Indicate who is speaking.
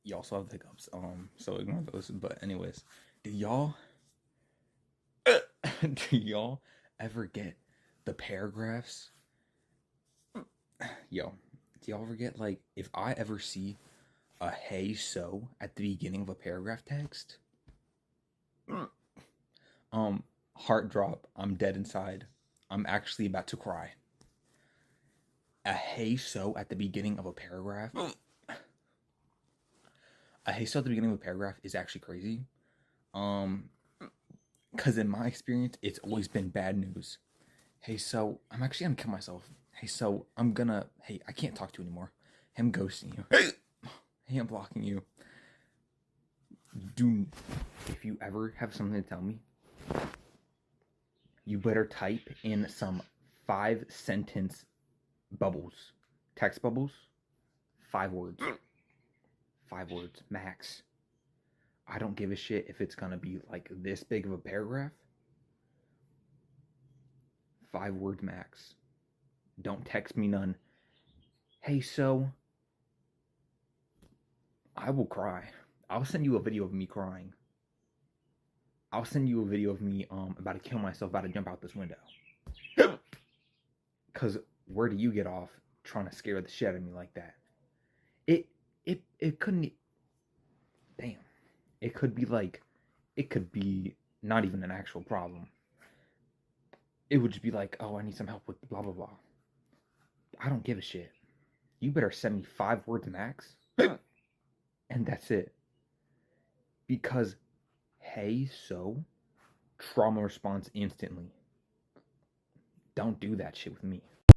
Speaker 1: you also have hiccups. So ignore those. But anyways, do y'all do y'all ever get the paragraphs? Yo, do y'all ever get like if I ever see a hey so at the beginning of a paragraph text? Heart drop. I'm dead inside. I'm actually about to cry. A hey so at the beginning of a paragraph. A hey so at the beginning of a paragraph is actually crazy. Because in my experience, it's always been bad news. Hey, so I'm actually gonna kill myself. Hey, so I'm gonna. Hey, I can't talk to you anymore. Hey, I'm ghosting you. Hey, I'm blocking you. Do if you ever have something to tell me, you better type in some 5 sentence bubbles, text bubbles, 5 words, 5 words max. I don't give a shit if it's gonna be like this big of a paragraph. 5 words max. Don't text me none. Hey, so I will cry. I'll send you a video of me crying. I'll send you a video of me about to kill myself, about to jump out this window. Cause where do you get off trying to scare the shit out of me like that? It couldn't. Damn. It could be like, it could be not even an actual problem. It would just be like, oh, I need some help with blah blah blah. I don't give a shit. You better send me 5 words max, and that's it. Because, hey, so trauma response instantly. Don't do that shit with me.